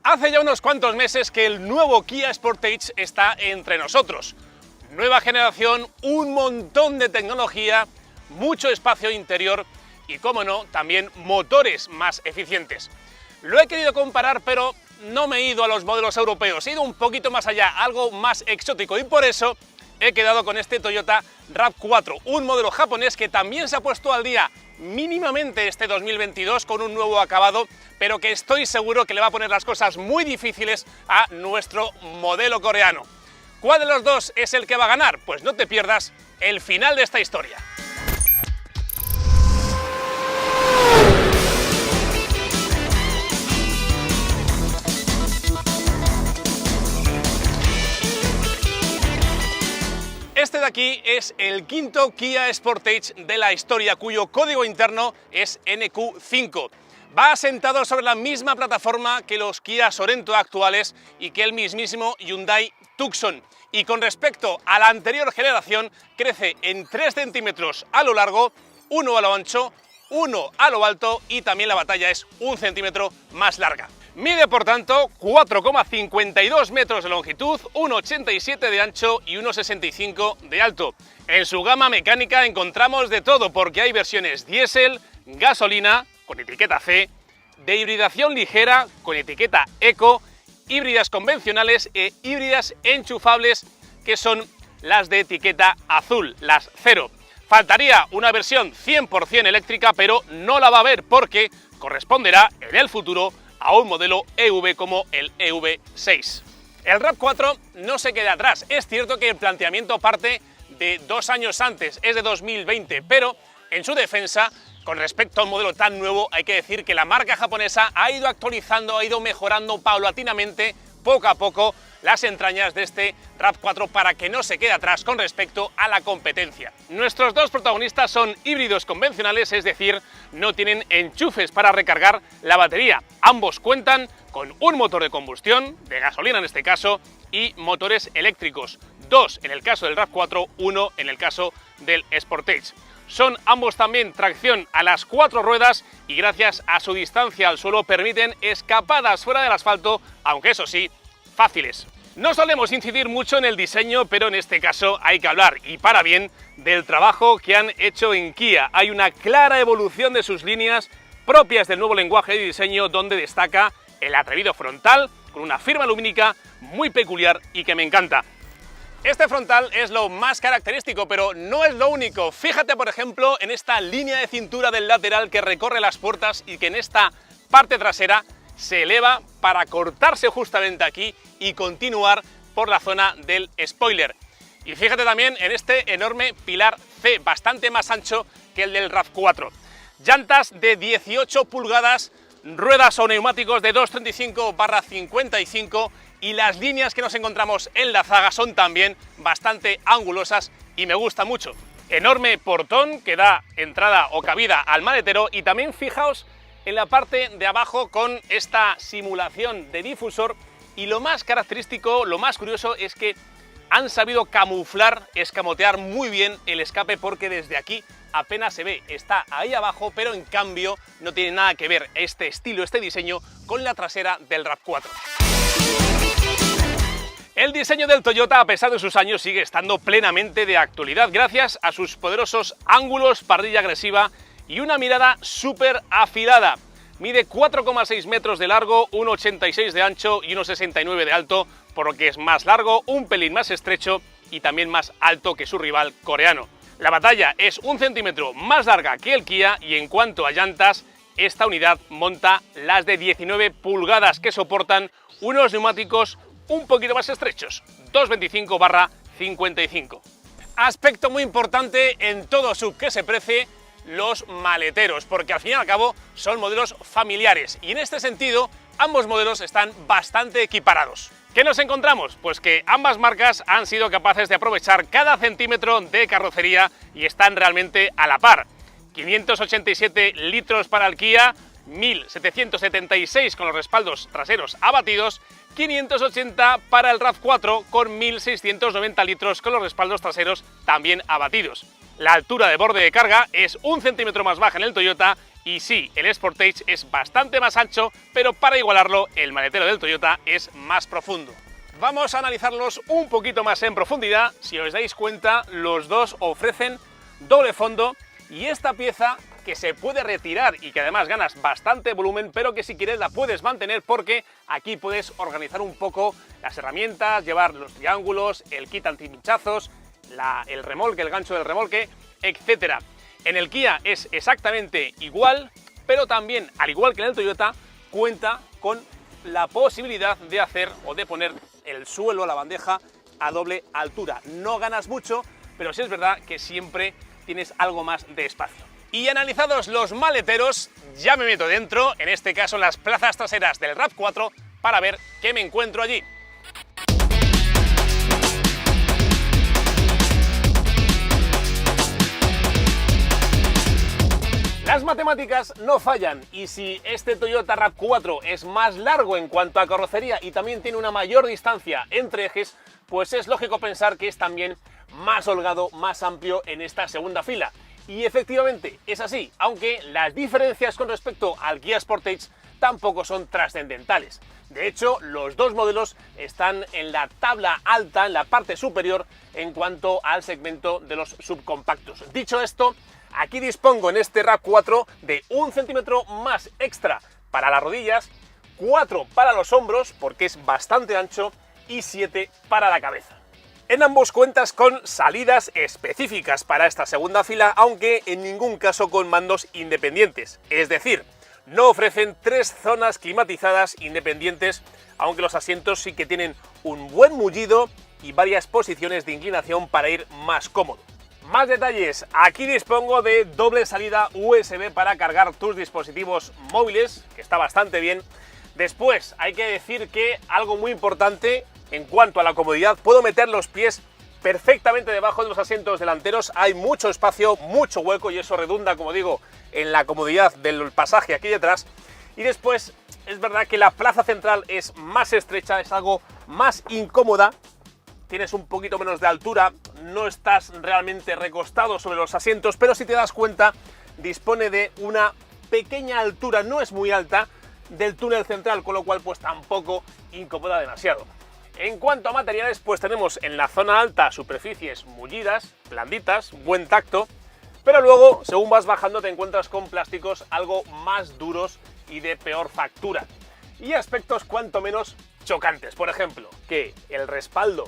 Hace ya unos cuantos meses que el nuevo Kia Sportage está entre nosotros. Nueva generación, un montón de tecnología, mucho espacio interior y, cómo no, también motores más eficientes. Lo he querido comparar, pero no me he ido a los modelos europeos, he ido un poquito más allá, algo más exótico, y por eso he quedado con este Toyota RAV4, un modelo japonés que también se ha puesto al día mínimamente este 2022 con un nuevo acabado, pero que estoy seguro que le va a poner las cosas muy difíciles a nuestro modelo coreano. ¿Cuál de los dos es el que va a ganar? Pues no te pierdas el final de esta historia. Este de aquí es el quinto Kia Sportage de la historia, cuyo código interno es NQ5. Va asentado sobre la misma plataforma que los Kia Sorento actuales y que el mismísimo Hyundai Tucson. Y con respecto a la anterior generación, crece en 3 centímetros a lo largo, 1 a lo ancho, 1 a lo alto y también la batalla es 1 centímetro más larga. Mide, por tanto, 4,52 metros de longitud, 1,87 de ancho y 1,65 de alto. En su gama mecánica encontramos de todo, porque hay versiones diésel, gasolina, con etiqueta C, de hibridación ligera, con etiqueta Eco, híbridas convencionales e híbridas enchufables, que son las de etiqueta azul, las 0. Faltaría una versión 100% eléctrica, pero no la va a haber porque corresponderá en el futuro a un modelo EV como el EV6. El RAV4 no se queda atrás. Es cierto que el planteamiento parte de 2 años antes, es de 2020, pero en su defensa, con respecto a un modelo tan nuevo, hay que decir que la marca japonesa ha ido actualizando, ha ido mejorando paulatinamente, poco a poco, las entrañas de este RAV4 para que no se quede atrás con respecto a la competencia. Nuestros dos protagonistas son híbridos convencionales, es decir, no tienen enchufes para recargar la batería. Ambos cuentan con un motor de combustión, de gasolina en este caso, y motores eléctricos. 2 en el caso del RAV4, 1 en el caso del Sportage. Son ambos también tracción a las 4 ruedas y gracias a su distancia al suelo permiten escapadas fuera del asfalto, aunque eso sí, fáciles. No solemos incidir mucho en el diseño, pero en este caso hay que hablar, y para bien, del trabajo que han hecho en Kia. Hay una clara evolución de sus líneas propias del nuevo lenguaje de diseño, donde destaca el atrevido frontal, con una firma lumínica muy peculiar y que me encanta. Este frontal es lo más característico, pero no es lo único. Fíjate, por ejemplo, en esta línea de cintura del lateral que recorre las puertas y que en esta parte trasera se eleva para cortarse justamente aquí y continuar por la zona del spoiler. Y fíjate también en este enorme pilar C, bastante más ancho que el del RAV4. Llantas de 18 pulgadas, ruedas o neumáticos de 235/55 y las líneas que nos encontramos en la zaga son también bastante angulosas y me gusta mucho. Enorme portón que da entrada o cabida al maletero y también fijaos en la parte de abajo con esta simulación de difusor, y lo más característico, lo más curioso es que han sabido camuflar, escamotear muy bien el escape, porque desde aquí apenas se ve, está ahí abajo, pero en cambio no tiene nada que ver este estilo, este diseño con la trasera del RAV4. El diseño del Toyota, a pesar de sus años, sigue estando plenamente de actualidad gracias a sus poderosos ángulos, parrilla agresiva y una mirada súper afilada. Mide 4,6 metros de largo, 1,86 de ancho y 1,69 de alto, por lo que es más largo, un pelín más estrecho y también más alto que su rival coreano. La batalla es 1 centímetro más larga que el Kia, y en cuanto a llantas, esta unidad monta las de 19 pulgadas que soportan unos neumáticos un poquito más estrechos, 225/55. Aspecto muy importante en todo SUV que se precie, los maleteros, porque al fin y al cabo son modelos familiares y en este sentido ambos modelos están bastante equiparados. ¿Qué nos encontramos? Pues que ambas marcas han sido capaces de aprovechar cada centímetro de carrocería y están realmente a la par. 587 litros para el Kia, 1.776 con los respaldos traseros abatidos, 580 para el RAV4 con 1.690 litros con los respaldos traseros también abatidos. La altura de borde de carga es 1 centímetro más baja en el Toyota Y sí, el Sportage es bastante más ancho, pero para igualarlo, el maletero del Toyota es más profundo. Vamos a analizarlos un poquito más en profundidad. Si os dais cuenta, los dos ofrecen doble fondo y esta pieza que se puede retirar y que además ganas bastante volumen, pero que si quieres la puedes mantener porque aquí puedes organizar un poco las herramientas, llevar los triángulos, el kit antipinchazos, el remolque, el gancho del remolque, etc. En el Kia es exactamente igual, pero también, al igual que en el Toyota, cuenta con la posibilidad de hacer o de poner el suelo, la bandeja, a doble altura. No ganas mucho, pero sí es verdad que siempre tienes algo más de espacio. Y analizados los maleteros, ya me meto dentro, en este caso en las plazas traseras del RAV4, para ver qué me encuentro allí. Las matemáticas no fallan y si este Toyota RAV4 es más largo en cuanto a carrocería y también tiene una mayor distancia entre ejes, pues es lógico pensar que es también más holgado, más amplio en esta segunda fila. Y efectivamente es así, aunque las diferencias con respecto al Kia Sportage tampoco son trascendentales. De hecho, los dos modelos están en la tabla alta, en la parte superior, en cuanto al segmento de los subcompactos. Dicho esto, aquí dispongo en este RAV4 de 1 centímetro más extra para las rodillas, 4 para los hombros, porque es bastante ancho, y 7 para la cabeza. En ambos cuentas con salidas específicas para esta segunda fila, aunque en ningún caso con mandos independientes. Es decir, no ofrecen 3 zonas climatizadas independientes, aunque los asientos sí que tienen un buen mullido y varias posiciones de inclinación para ir más cómodo. Más detalles, aquí dispongo de doble salida USB para cargar tus dispositivos móviles, que está bastante bien. Después hay que decir que algo muy importante en cuanto a la comodidad, puedo meter los pies perfectamente debajo de los asientos delanteros, hay mucho espacio, mucho hueco y eso redunda, como digo, en la comodidad del pasaje aquí detrás. Y después es verdad que la plaza central es más estrecha, es algo más incómoda. Tienes un poquito menos de altura, no estás realmente recostado sobre los asientos, pero si te das cuenta, dispone de una pequeña altura, no es muy alta, del túnel central, con lo cual pues tampoco incomoda demasiado. En cuanto a materiales, pues tenemos en la zona alta superficies mullidas, blanditas, buen tacto, pero luego, según vas bajando, te encuentras con plásticos algo más duros y de peor factura. Y aspectos cuanto menos chocantes, por ejemplo, que el respaldo,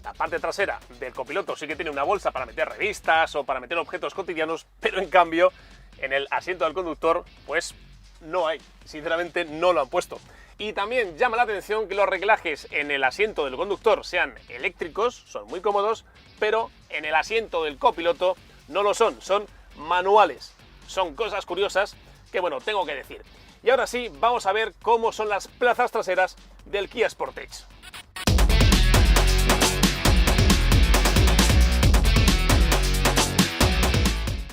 la parte trasera del copiloto sí que tiene una bolsa para meter revistas o para meter objetos cotidianos, pero en cambio en el asiento del conductor pues no hay, sinceramente no lo han puesto. Y también llama la atención que los reglajes en el asiento del conductor sean eléctricos, son muy cómodos, pero en el asiento del copiloto no lo son, son manuales. Son cosas curiosas que bueno, tengo que decir. Y ahora sí, vamos a ver cómo son las plazas traseras del Kia Sportage.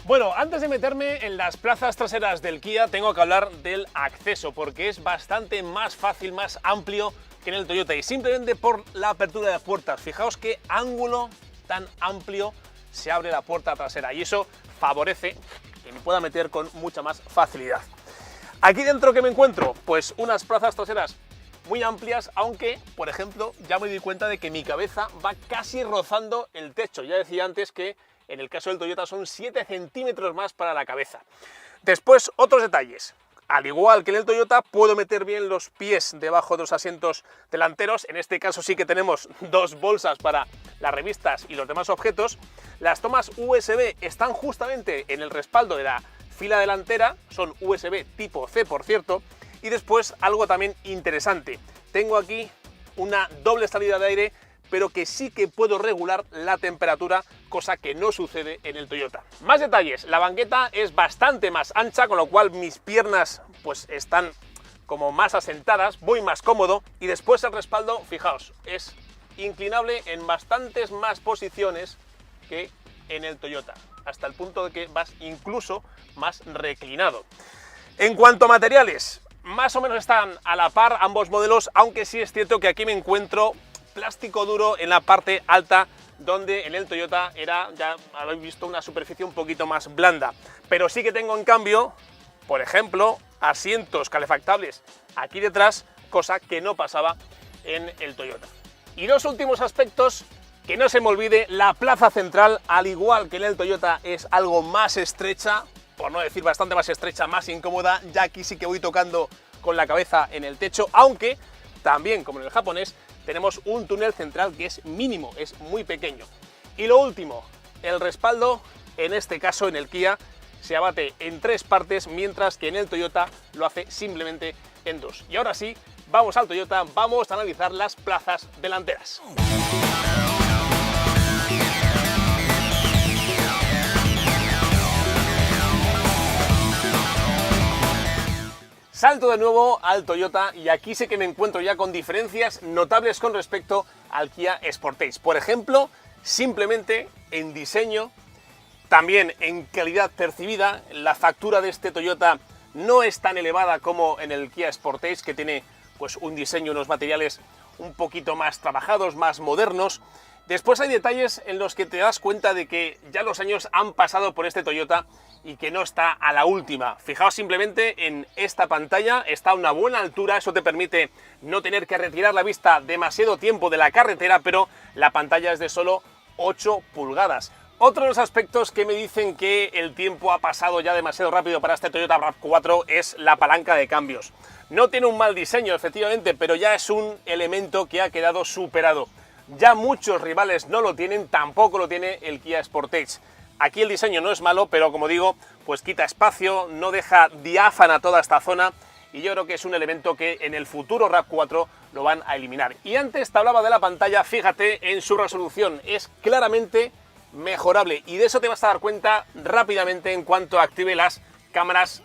Bueno, antes de meterme en las plazas traseras del Kia, tengo que hablar del acceso, porque es bastante más fácil, más amplio que en el Toyota, y simplemente por la apertura de puertas. Fijaos qué ángulo tan amplio se abre la puerta trasera, y eso favorece que me pueda meter con mucha más facilidad. Aquí dentro, ¿qué me encuentro? Pues unas plazas traseras muy amplias, aunque, por ejemplo, ya me di cuenta de que mi cabeza va casi rozando el techo. Ya decía antes que en el caso del Toyota son 7 centímetros más para la cabeza. Después, otros detalles. Al igual que en el Toyota, puedo meter bien los pies debajo de los asientos delanteros. En este caso sí que tenemos 2 bolsas para las revistas y los demás objetos. Las tomas USB están justamente en el respaldo de la fila delantera. Son USB tipo C, por cierto. Y después, algo también interesante. Tengo aquí una doble salida de aire, pero que sí que puedo regular la temperatura, cosa que no sucede en el Toyota. Más detalles, la banqueta es bastante más ancha, con lo cual mis piernas pues están como más asentadas, voy más cómodo, y después el respaldo, fijaos, es inclinable en bastantes más posiciones que en el Toyota, hasta el punto de que vas incluso más reclinado. En cuanto a materiales, más o menos están a la par ambos modelos, aunque sí es cierto que aquí me encuentro plástico duro en la parte alta, donde en el Toyota era, ya habéis visto, una superficie un poquito más blanda. Pero sí que tengo en cambio Por ejemplo, asientos calefactables aquí detrás, cosa que no pasaba en el Toyota. Y dos últimos aspectos, que no se me olvide, la plaza central, al igual que en el Toyota, es algo más estrecha, por no decir bastante más estrecha, más incómoda. Ya aquí sí que voy tocando con la cabeza en el techo, aunque también, como en el japonés, tenemos un túnel central que es mínimo, es muy pequeño. Y lo último, el respaldo, en este caso en el Kia, se abate en 3 partes, mientras que en el Toyota lo hace simplemente en 2. Y ahora sí, vamos al Toyota, vamos a analizar las plazas delanteras. Salto de nuevo al Toyota y aquí sí que me encuentro ya con diferencias notables con respecto al Kia Sportage. Por ejemplo, simplemente en diseño, también en calidad percibida, la factura de este Toyota no es tan elevada como en el Kia Sportage, que tiene pues un diseño, unos materiales un poquito más trabajados, más modernos. Después hay detalles en los que te das cuenta de que ya los años han pasado por este Toyota y que no está a la última. Fijaos simplemente en esta pantalla, está a una buena altura, eso te permite no tener que retirar la vista demasiado tiempo de la carretera, pero la pantalla es de solo 8 pulgadas. Otro de los aspectos que me dicen que el tiempo ha pasado ya demasiado rápido para este Toyota RAV4 es la palanca de cambios. No tiene un mal diseño, efectivamente, pero ya es un elemento que ha quedado superado. Ya muchos rivales no lo tienen, tampoco lo tiene el Kia Sportage. Aquí el diseño no es malo, pero como digo, pues quita espacio, no deja diáfana toda esta zona, y yo creo que es un elemento que en el futuro RAV4 lo van a eliminar. Y antes te hablaba de la pantalla, fíjate en su resolución, es claramente mejorable, y de eso te vas a dar cuenta rápidamente en cuanto active las cámaras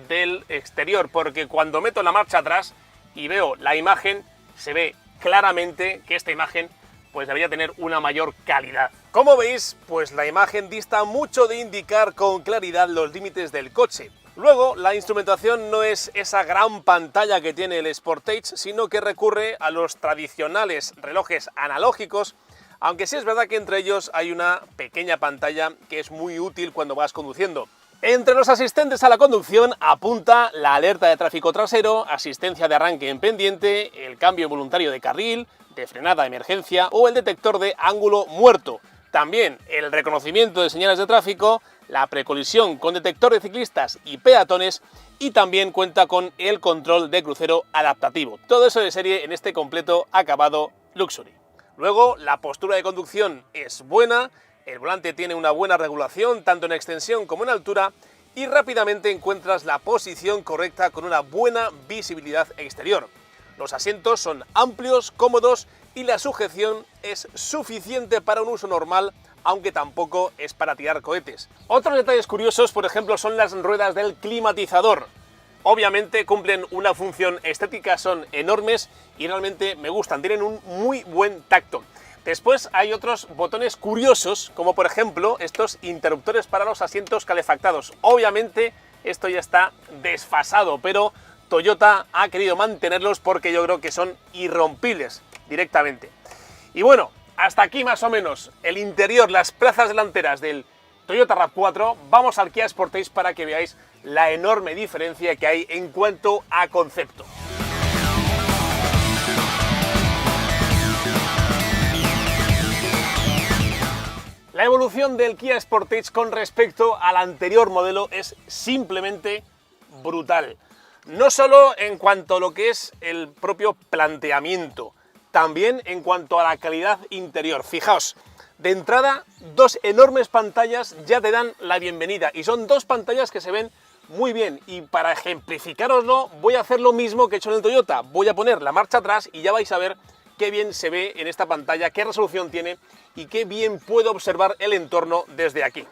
del exterior, porque cuando meto la marcha atrás y veo la imagen, se ve claramente que esta imagen pues debería tener una mayor calidad. Como veis, pues la imagen dista mucho de indicar con claridad los límites del coche. Luego, la instrumentación no es esa gran pantalla que tiene el Sportage, sino que recurre a los tradicionales relojes analógicos, aunque sí es verdad que entre ellos hay una pequeña pantalla que es muy útil cuando vas conduciendo. Entre los asistentes a la conducción apunta la alerta de tráfico trasero, asistencia de arranque en pendiente, el cambio voluntario de carril, de frenada de emergencia o el detector de ángulo muerto. También el reconocimiento de señales de tráfico, la precolisión con detector de ciclistas y peatones, y también cuenta con el control de crucero adaptativo. Todo eso de serie en este completo acabado Luxury. Luego, la postura de conducción es buena, el volante tiene una buena regulación tanto en extensión como en altura, y rápidamente encuentras la posición correcta con una buena visibilidad exterior. Los asientos son amplios, cómodos y la sujeción es suficiente para un uso normal, aunque tampoco es para tirar cohetes. Otros detalles curiosos, por ejemplo, son las ruedas del climatizador. Obviamente cumplen una función estética, son enormes y realmente me gustan, tienen un muy buen tacto. Después hay otros botones curiosos, como por ejemplo estos interruptores para los asientos calefactados. Obviamente esto ya está desfasado, pero Toyota ha querido mantenerlos porque yo creo que son irrompibles directamente. Y bueno, hasta aquí más o menos el interior, las plazas delanteras del Toyota RAV4. Vamos al Kia Sportage para que veáis la enorme diferencia que hay en cuanto a concepto. La evolución del Kia Sportage con respecto al anterior modelo es simplemente brutal. No solo en cuanto a lo que es el propio planteamiento, también en cuanto a la calidad interior. Fijaos, de entrada, dos enormes pantallas ya te dan la bienvenida, y son dos pantallas que se ven muy bien. Y para ejemplificároslo, voy a hacer lo mismo que he hecho en el Toyota. Voy a poner la marcha atrás y ya vais a ver qué bien se ve en esta pantalla, qué resolución tiene y qué bien puedo observar el entorno desde aquí.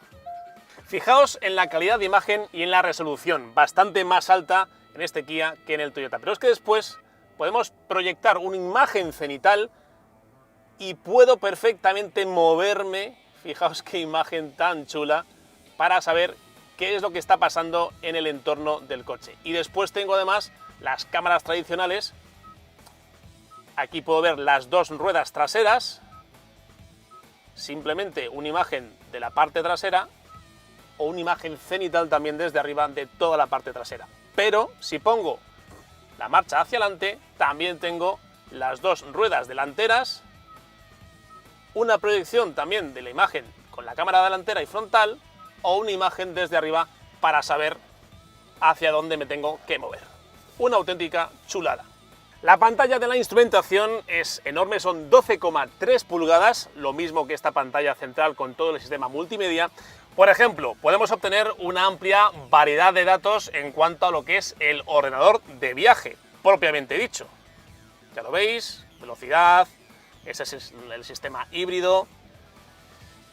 Fijaos en la calidad de imagen y en la resolución, bastante más alta en este Kia que en el Toyota. Pero es que después podemos proyectar una imagen cenital y puedo perfectamente moverme, fijaos qué imagen tan chula, para saber qué es lo que está pasando en el entorno del coche. Y después tengo además las cámaras tradicionales. Aquí puedo ver las dos ruedas traseras, simplemente una imagen de la parte trasera, o una imagen cenital también desde arriba de toda la parte trasera. Pero si pongo la marcha hacia adelante, también tengo las dos ruedas delanteras, una proyección también de la imagen con la cámara delantera y frontal, o una imagen desde arriba para saber hacia dónde me tengo que mover. Una auténtica chulada. La pantalla de la instrumentación es enorme, son 12,3 pulgadas, lo mismo que esta pantalla central con todo el sistema multimedia. Por ejemplo, podemos obtener una amplia variedad de datos en cuanto a lo que es el ordenador de viaje, propiamente dicho. Ya lo veis, velocidad, ese es el sistema híbrido.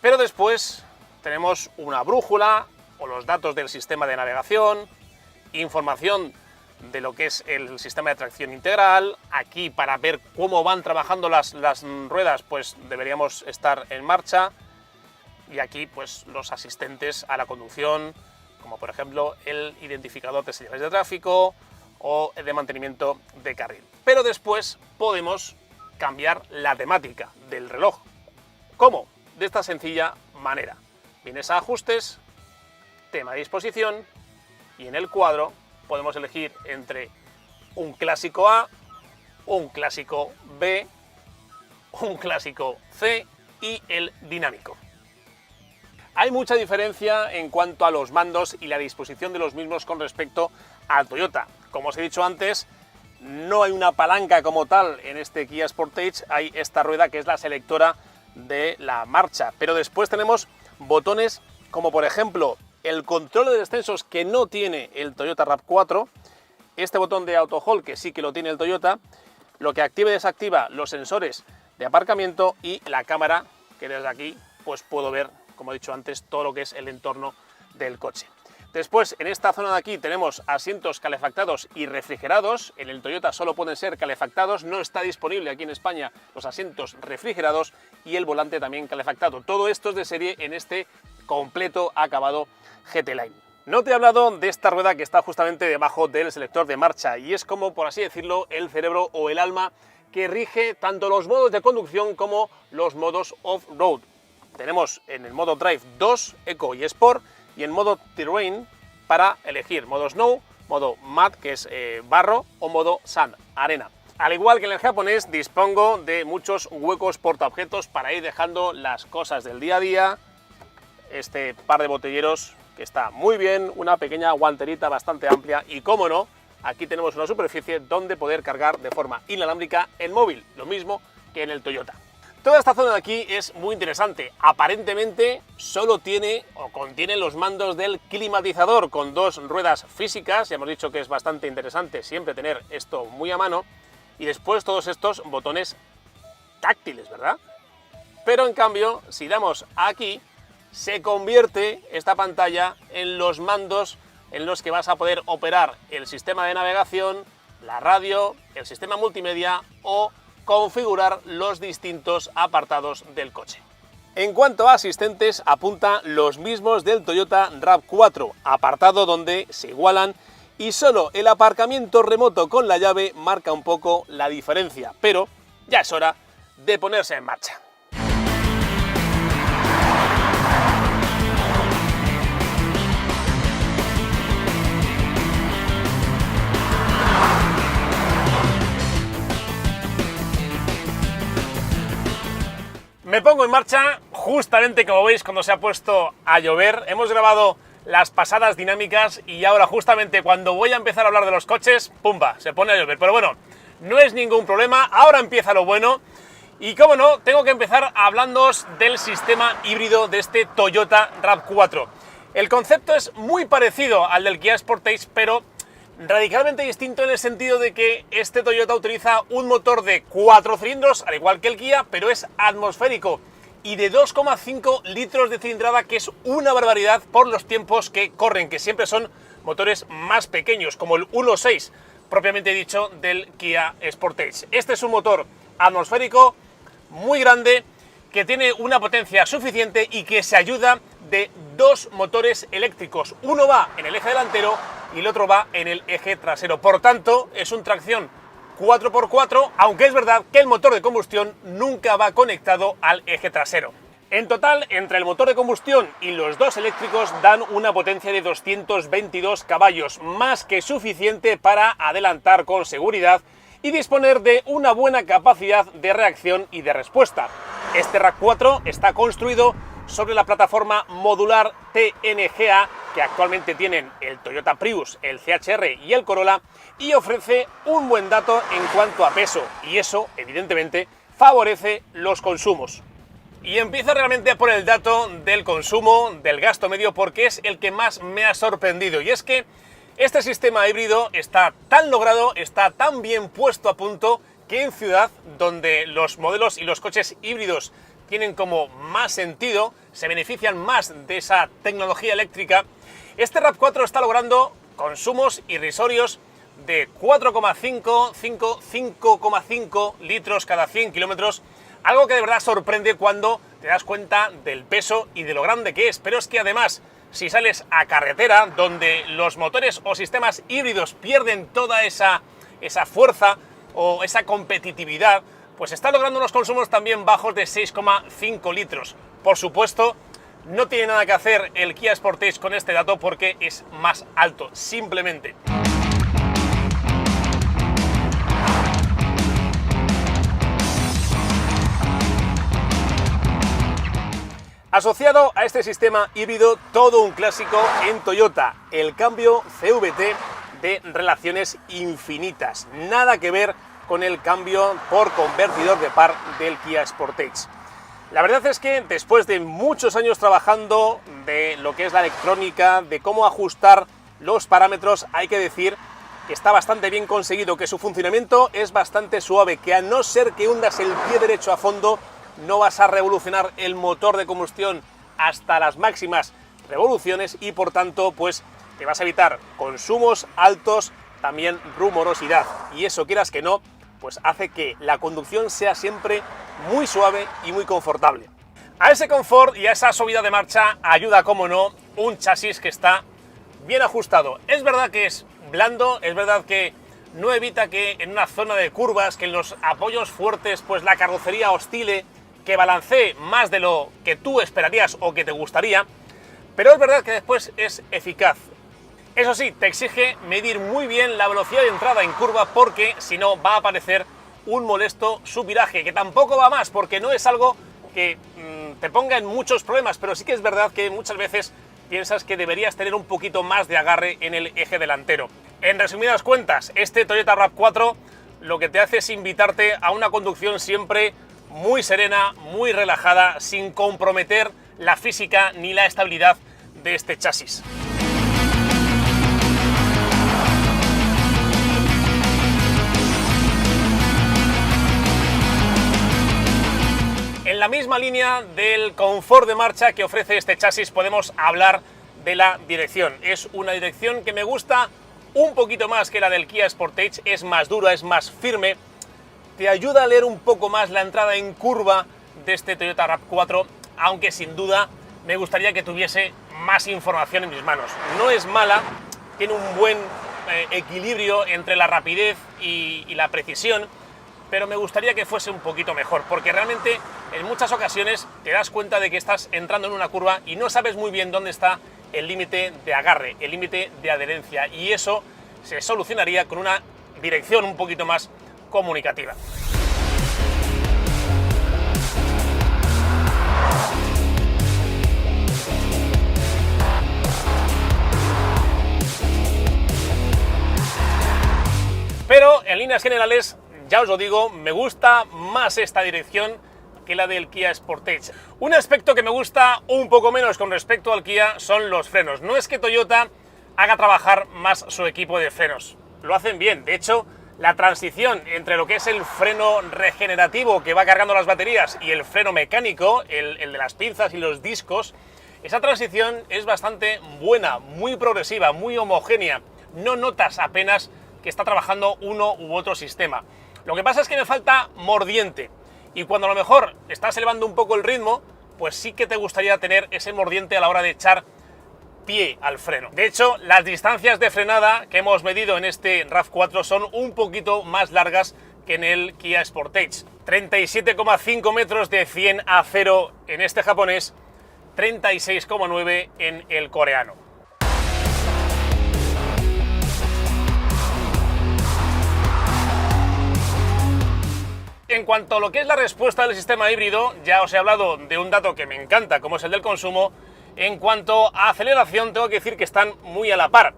Pero después tenemos una brújula o los datos del sistema de navegación, información de lo que es el sistema de tracción integral. Aquí, para ver cómo van trabajando las ruedas, pues deberíamos estar en marcha. Y aquí pues los asistentes a la conducción, como por ejemplo el identificador de señales de tráfico o de mantenimiento de carril. Pero después podemos cambiar la temática del reloj. ¿Cómo? De esta sencilla manera. Vienes a ajustes, tema de disposición, y en el cuadro podemos elegir entre un clásico A, un clásico B, un clásico C y el dinámico. Hay mucha diferencia en cuanto a los mandos y la disposición de los mismos con respecto al Toyota. Como os he dicho antes, no hay una palanca como tal en este Kia Sportage, hay esta rueda que es la selectora de la marcha, pero después tenemos botones como por ejemplo el control de descensos, que no tiene el Toyota RAV4, este botón de auto hold, que sí que lo tiene el Toyota, lo que activa y desactiva los sensores de aparcamiento, y la cámara, que desde aquí pues puedo ver, como he dicho antes, todo lo que es el entorno del coche. Después, en esta zona de aquí tenemos asientos calefactados y refrigerados. En el Toyota solo pueden ser calefactados, no está disponible aquí en España los asientos refrigerados, y el volante también calefactado. Todo esto es de serie en este completo acabado GT Line. No te he hablado de esta rueda que está justamente debajo del selector de marcha, y es como, por así decirlo, el cerebro o el alma que rige tanto los modos de conducción como los modos off-road. Tenemos en el modo Drive 2, Eco y Sport, y en modo Terrain para elegir modo Snow, modo Mud, que es barro, o modo Sand, arena. Al igual que en el japonés, dispongo de muchos huecos portaobjetos para ir dejando las cosas del día a día. Este par de botelleros que está muy bien, una pequeña guanterita bastante amplia, y cómo no, aquí tenemos una superficie donde poder cargar de forma inalámbrica el móvil, lo mismo que en el Toyota. Toda esta zona de aquí es muy interesante. Aparentemente solo tiene o contiene los mandos del climatizador con dos ruedas físicas. Ya hemos dicho que es bastante interesante siempre tener esto muy a mano. Y después todos estos botones táctiles, ¿verdad? Pero en cambio, si damos aquí, se convierte esta pantalla en los mandos en los que vas a poder operar el sistema de navegación, la radio, el sistema multimedia o configurar los distintos apartados del coche. En cuanto a asistentes, apunta los mismos del Toyota RAV4, apartado donde se igualan, y solo el aparcamiento remoto con la llave marca un poco la diferencia, pero ya es hora de ponerse en marcha. Me pongo en marcha justamente, como veis, cuando se ha puesto a llover. Hemos grabado las pasadas dinámicas y ahora justamente cuando voy a empezar a hablar de los coches, ¡pumba!, se pone a llover. Pero bueno, no es ningún problema, ahora empieza lo bueno. Y como no, tengo que empezar hablándoos del sistema híbrido de este Toyota RAV4. El concepto es muy parecido al del Kia Sportage, pero radicalmente distinto en el sentido de que este Toyota utiliza un motor de 4 cilindros, al igual que el Kia, pero es atmosférico, y de 2,5 litros de cilindrada, que es una barbaridad por los tiempos que corren, que siempre son motores más pequeños, como el 1.6, propiamente dicho, del Kia Sportage. Este es un motor atmosférico muy grande, que tiene una potencia suficiente y que se ayuda de dos motores eléctricos. Uno va en el eje delantero y el otro va en el eje trasero. Por tanto, es un tracción 4x4, aunque es verdad que el motor de combustión nunca va conectado al eje trasero. En total, entre el motor de combustión y los dos eléctricos dan una potencia de 222 caballos, más que suficiente para adelantar con seguridad y disponer de una buena capacidad de reacción y de respuesta. Este RAV4 está construido sobre la plataforma modular TNGA que actualmente tienen el Toyota Prius, el CHR y el Corolla, y ofrece un buen dato en cuanto a peso, y eso, evidentemente, favorece los consumos. Y empiezo realmente por el dato del consumo, del gasto medio, porque es el que más me ha sorprendido. Y es que este sistema híbrido está tan logrado, está tan bien puesto a punto, que en ciudad, donde los modelos y los coches híbridos tienen como más sentido, se benefician más de esa tecnología eléctrica, este RAV4 está logrando consumos irrisorios de 5,5 litros cada 100 kilómetros, algo que de verdad sorprende cuando te das cuenta del peso y de lo grande que es. Pero es que además, si sales a carretera, donde los motores o sistemas híbridos pierden toda esa fuerza o esa competitividad, pues está logrando unos consumos también bajos de 6,5 litros. Por supuesto, no tiene nada que hacer el Kia Sportage con este dato porque es más alto, simplemente. Asociado a este sistema híbrido, todo un clásico en Toyota, el cambio CVT de relaciones infinitas. Nada que ver con el cambio por convertidor de par del Kia Sportage. La verdad es que después de muchos años trabajando de lo que es la electrónica, de cómo ajustar los parámetros, hay que decir que está bastante bien conseguido, que su funcionamiento es bastante suave, que a no ser que hundas el pie derecho a fondo, no vas a revolucionar el motor de combustión hasta las máximas revoluciones y por tanto pues te vas a evitar consumos altos, también rumorosidad, y eso, quieras que no, pues hace que la conducción sea siempre muy suave y muy confortable. A ese confort y a esa suavidad de marcha ayuda, como no, un chasis que está bien ajustado. Es verdad que es blando, es verdad que no evita que en una zona de curvas, que en los apoyos fuertes, pues la carrocería oscile, que balancee más de lo que tú esperarías o que te gustaría, pero es verdad que después es eficaz. Eso sí, te exige medir muy bien la velocidad de entrada en curva, porque si no va a aparecer un molesto subviraje, que tampoco va más, porque no es algo que te ponga en muchos problemas, pero sí que es verdad que muchas veces piensas que deberías tener un poquito más de agarre en el eje delantero. En resumidas cuentas, este Toyota RAV4 lo que te hace es invitarte a una conducción siempre muy serena, muy relajada, sin comprometer la física ni la estabilidad de este chasis. En la misma línea del confort de marcha que ofrece este chasis podemos hablar de la dirección. Es una dirección que me gusta un poquito más que la del Kia Sportage, es más dura, es más firme, te ayuda a leer un poco más la entrada en curva de este Toyota RAV4, aunque sin duda me gustaría que tuviese más información en mis manos. No es mala, tiene un buen equilibrio entre la rapidez y la precisión, pero me gustaría que fuese un poquito mejor, porque realmente en muchas ocasiones te das cuenta de que estás entrando en una curva y no sabes muy bien dónde está el límite de agarre, el límite de adherencia, y eso se solucionaría con una dirección un poquito más comunicativa. Pero en líneas generales, ya os lo digo, me gusta más esta dirección que la del Kia Sportage. Un aspecto que me gusta un poco menos con respecto al Kia son los frenos. No es que Toyota haga trabajar más su equipo de frenos, lo hacen bien. De hecho, la transición entre lo que es el freno regenerativo que va cargando las baterías y el freno mecánico, el de las pinzas y los discos, esa transición es bastante buena, muy progresiva, muy homogénea. No notas apenas que está trabajando uno u otro sistema. Lo que pasa es que me falta mordiente, y cuando a lo mejor estás elevando un poco el ritmo, pues sí que te gustaría tener ese mordiente a la hora de echar pie al freno. De hecho, las distancias de frenada que hemos medido en este RAV4 son un poquito más largas que en el Kia Sportage. 37,5 metros de 100 a 0 en este japonés, 36,9 en el coreano. En cuanto a lo que es la respuesta del sistema híbrido, ya os he hablado de un dato que me encanta, como es el del consumo. En cuanto a aceleración, tengo que decir que están muy a la par.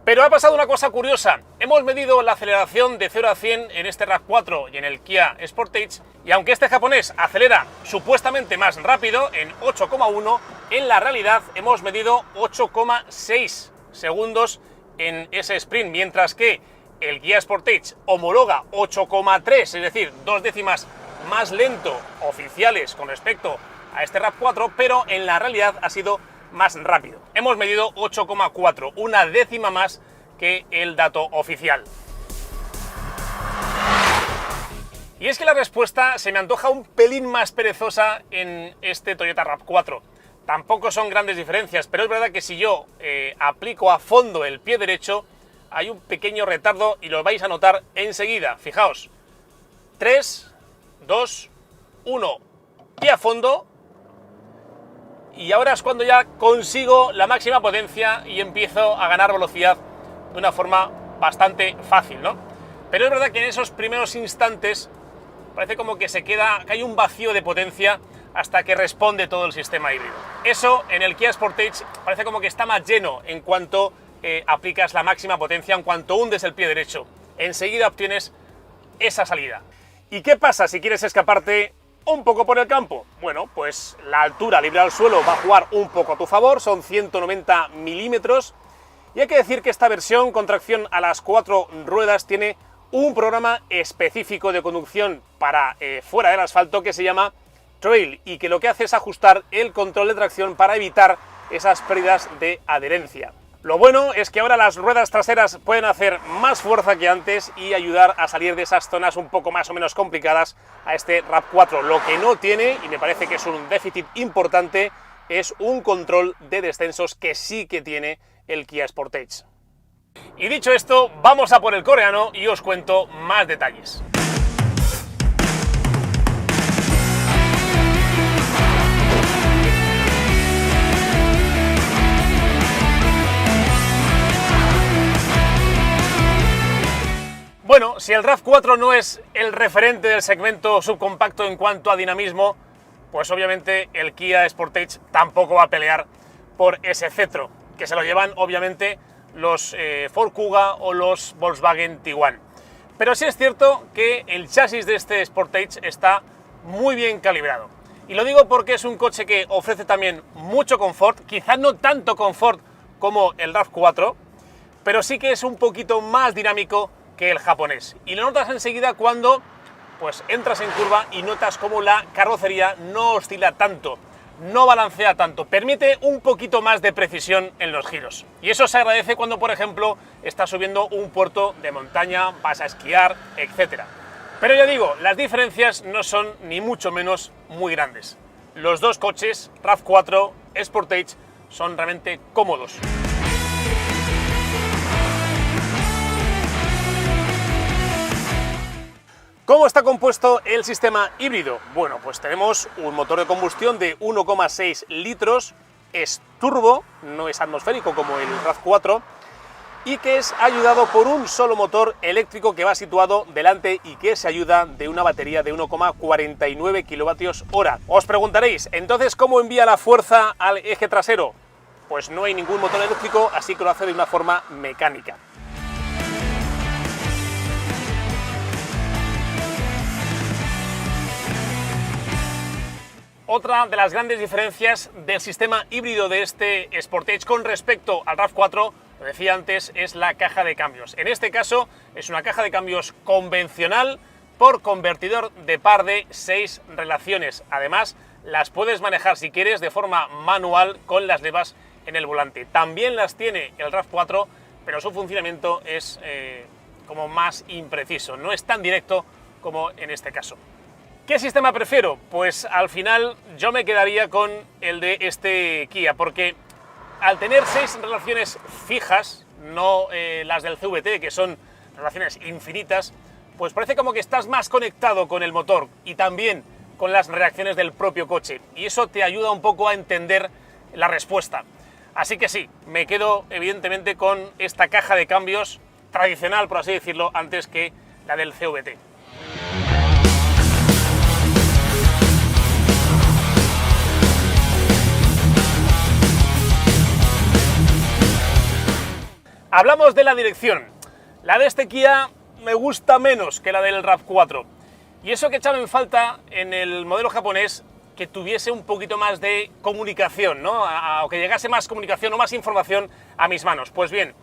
Pero ha pasado una cosa curiosa. Hemos medido la aceleración de 0 a 100 en este RAV4 y en el Kia Sportage, y aunque este japonés acelera supuestamente más rápido, en 8,1, en la realidad hemos medido 8,6 segundos en ese sprint, mientras que el Kia Sportage homologa 8,3, es decir, 2 décimas más lento oficiales con respecto a este RAV4, pero en la realidad ha sido más rápido. Hemos medido 8,4, una décima más que el dato oficial. Y es que la respuesta se me antoja un pelín más perezosa en este Toyota RAV4. Tampoco son grandes diferencias, pero es verdad que si yo aplico a fondo el pie derecho, hay un pequeño retardo y lo vais a notar enseguida. Fijaos, 3, 2, 1, pie a fondo. Y ahora es cuando ya consigo la máxima potencia y empiezo a ganar velocidad de una forma bastante fácil, ¿no? Pero es verdad que en esos primeros instantes parece como que que hay un vacío de potencia hasta que responde todo el sistema híbrido. Eso en el Kia Sportage parece como que está más lleno en cuanto aplicas la máxima potencia, en cuanto hundes el pie derecho. Enseguida obtienes esa salida. ¿Y qué pasa si quieres escaparte un poco por el campo? Bueno, pues la altura libre al suelo va a jugar un poco a tu favor, son 190 milímetros, y hay que decir que esta versión con tracción a las 4 ruedas tiene un programa específico de conducción para fuera del asfalto que se llama Trail, y que lo que hace es ajustar el control de tracción para evitar esas pérdidas de adherencia. Lo bueno es que ahora las ruedas traseras pueden hacer más fuerza que antes y ayudar a salir de esas zonas un poco más o menos complicadas a este RAV4. Lo que no tiene, y me parece que es un déficit importante, es un control de descensos que sí que tiene el Kia Sportage. Y dicho esto, vamos a por el coreano y os cuento más detalles. Bueno, si el RAV4 no es el referente del segmento subcompacto en cuanto a dinamismo, pues obviamente el Kia Sportage tampoco va a pelear por ese cetro, que se lo llevan obviamente los Ford Kuga o los Volkswagen Tiguan. Pero sí es cierto que el chasis de este Sportage está muy bien calibrado. Y lo digo porque es un coche que ofrece también mucho confort, quizás no tanto confort como el RAV4, pero sí que es un poquito más dinámico que el japonés, y lo notas enseguida cuando pues entras en curva y notas cómo la carrocería no oscila tanto, no balancea tanto, permite un poquito más de precisión en los giros, y eso se agradece cuando, por ejemplo, estás subiendo un puerto de montaña, vas a esquiar, etc. Pero ya digo, las diferencias no son ni mucho menos muy grandes. Los dos coches, RAV4, Sportage, son realmente cómodos. ¿Cómo está compuesto el sistema híbrido? Bueno, pues tenemos un motor de combustión de 1,6 litros, es turbo, no es atmosférico como el RAV4, y que es ayudado por un solo motor eléctrico que va situado delante y que se ayuda de una batería de 1,49 kWh. Os preguntaréis, entonces, ¿cómo envía la fuerza al eje trasero? Pues no hay ningún motor eléctrico, así que lo hace de una forma mecánica. Otra de las grandes diferencias del sistema híbrido de este Sportage con respecto al RAV4, lo decía antes, es la caja de cambios. En este caso es una caja de cambios convencional por convertidor de par de 6 relaciones. Además, las puedes manejar si quieres de forma manual con las levas en el volante. También las tiene el RAV4, pero su funcionamiento es como más impreciso, no es tan directo como en este caso. ¿Qué sistema prefiero? Pues al final yo me quedaría con el de este Kia, porque al tener 6 relaciones fijas, no las del CVT, que son relaciones infinitas, pues parece como que estás más conectado con el motor y también con las reacciones del propio coche, y eso te ayuda un poco a entender la respuesta. Así que sí, me quedo evidentemente con esta caja de cambios tradicional, por así decirlo, antes que la del CVT. Hablamos de la dirección. La de este Kia me gusta menos que la del RAV4. Y eso que echaba en falta en el modelo japonés, que tuviese un poquito más de comunicación, ¿no? O que llegase más comunicación o más información a mis manos. Pues bien,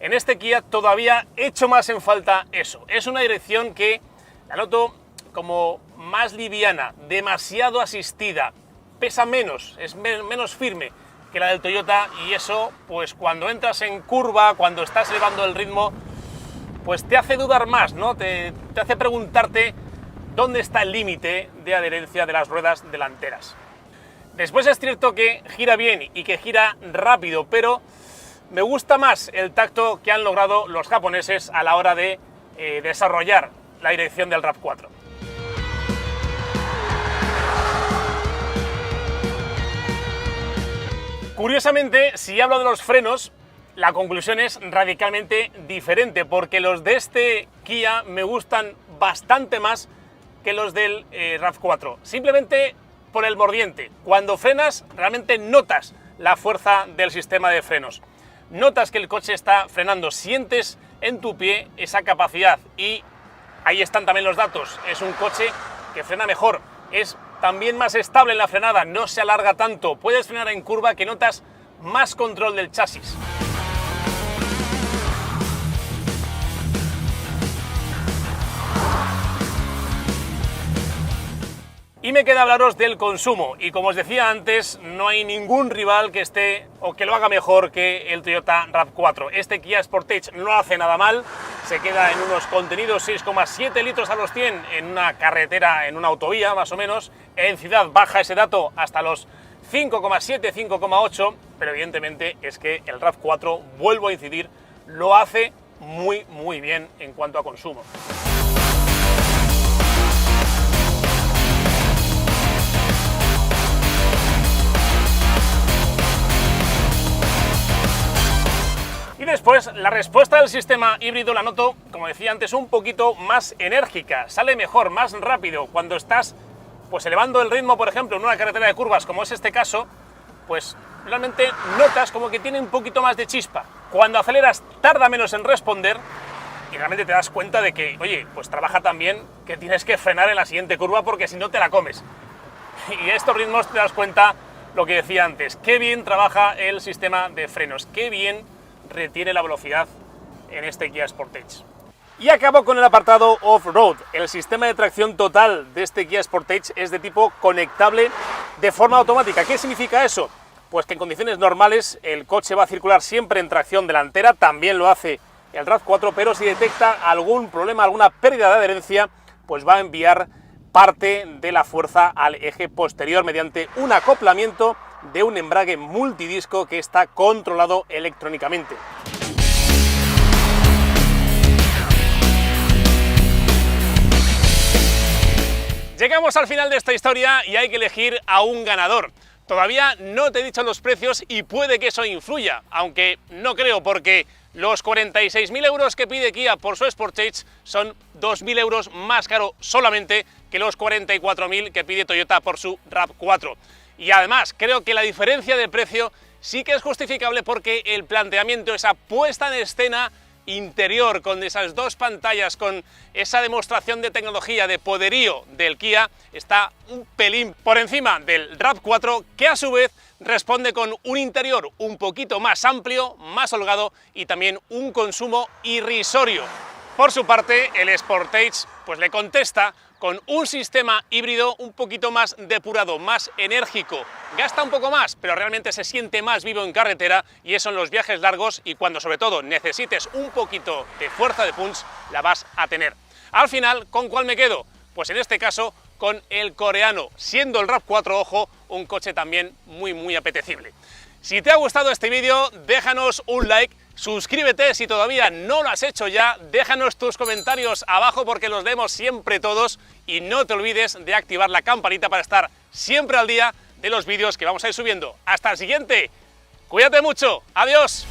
en este Kia todavía echo más en falta eso. Es una dirección que la noto como más liviana, demasiado asistida, pesa menos, es menos firme que la del Toyota, y eso, pues cuando entras en curva, cuando estás elevando el ritmo, pues te hace dudar más, ¿no? Te hace preguntarte dónde está el límite de adherencia de las ruedas delanteras. Después es cierto que gira bien y que gira rápido, pero me gusta más el tacto que han logrado los japoneses a la hora de desarrollar la dirección del RAV4. Curiosamente, si hablo de los frenos, la conclusión es radicalmente diferente, porque los de este Kia me gustan bastante más que los del RAV4, simplemente por el mordiente. Cuando frenas, realmente notas la fuerza del sistema de frenos, notas que el coche está frenando, sientes en tu pie esa capacidad, y ahí están también los datos. Es un coche que frena mejor, es también más estable en la frenada, no se alarga tanto, puedes frenar en curva, que notas más control del chasis. Y me queda hablaros del consumo, y como os decía antes, no hay ningún rival que esté o que lo haga mejor que el Toyota RAV4. Este Kia Sportage no hace nada mal, se queda en unos contenidos 6,7 litros a los 100 en una carretera, en una autovía más o menos. En ciudad baja ese dato hasta los 5,7, 5,8, pero evidentemente es que el RAV4, vuelvo a incidir, lo hace muy bien en cuanto a consumo. Y después, la respuesta del sistema híbrido la noto, como decía antes, un poquito más enérgica, sale mejor, más rápido. Cuando estás pues elevando el ritmo, por ejemplo, en una carretera de curvas, como es este caso, pues realmente notas como que tiene un poquito más de chispa. Cuando aceleras, tarda menos en responder, y realmente te das cuenta de que, oye, pues trabaja tan bien que tienes que frenar en la siguiente curva, porque si no te la comes. Y a estos ritmos te das cuenta lo que decía antes, qué bien trabaja el sistema de frenos, qué bien retiene la velocidad en este Kia Sportage. Y acabo con el apartado off-road. El sistema de tracción total de este Kia Sportage es de tipo conectable de forma automática. ¿Qué significa eso? Pues que en condiciones normales el coche va a circular siempre en tracción delantera, también lo hace el RAV4, pero si detecta algún problema, alguna pérdida de adherencia, pues va a enviar parte de la fuerza al eje posterior mediante un acoplamiento de un embrague multidisco que está controlado electrónicamente. Llegamos al final de esta historia y hay que elegir a un ganador. Todavía no te he dicho los precios y puede que eso influya, aunque no creo, porque los 46.000 euros que pide Kia por su Sportage son 2.000 euros más caro solamente que los 44.000 que pide Toyota por su RAV4. Y además creo que la diferencia de precio sí que es justificable, porque el planteamiento, esa puesta en escena interior con esas dos pantallas, con esa demostración de tecnología, de poderío del Kia, está un pelín por encima del RAV4, que a su vez responde con un interior un poquito más amplio, más holgado y también un consumo irrisorio. Por su parte, el Sportage pues le contesta con un sistema híbrido un poquito más depurado, más enérgico. Gasta un poco más, pero realmente se siente más vivo en carretera, y eso en los viajes largos y cuando sobre todo necesites un poquito de fuerza de punch, la vas a tener. Al final, ¿con cuál me quedo? Pues en este caso con el coreano, siendo el RAV4, ojo, un coche también muy apetecible. Si te ha gustado este vídeo, déjanos un like, suscríbete si todavía no lo has hecho ya, déjanos tus comentarios abajo porque los leemos siempre todos y no te olvides de activar la campanita para estar siempre al día de los vídeos que vamos a ir subiendo. ¡Hasta el siguiente! ¡Cuídate mucho! ¡Adiós!